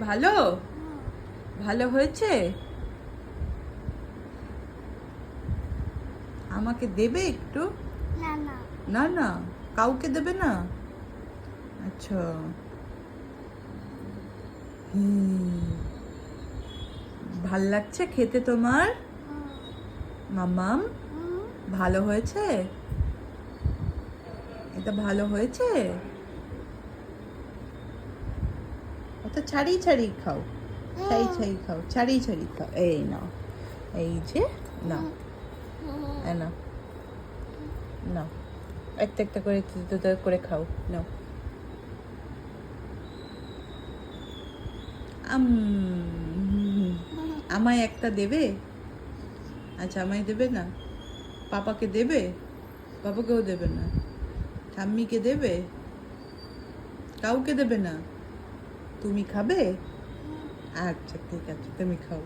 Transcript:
ভালো ভালো হয়েছে। আমাকে দেবে একটু? না না না না, কাউকে দেবে না? আচ্ছা। ভাল লাগছে খেতে তোমার? মাম্মাম ভালো হয়েছে? এটা ভালো হয়েছে? ওটা ছাড়িয়ে ছাড়িয়ে খাও, ছাড়িয়ে ছাড়িয়ে খাও, ছাড়িয়ে ছাড়িয়ে খাও। এই নাও, এই যে নাও, নাও নাও, একটা একটা করে দুটো করে খাও। নাও। আমায় একটা দেবে? আচ্ছা, আমায় দেবে না? পাপাকে দেবে? পাপাকেও দেবে না? ঠাম্মিকে দেবে? কাউকে দেবে না? তুমি খাবে? আচ্ছা ঠিক আছে, তুমি খাও।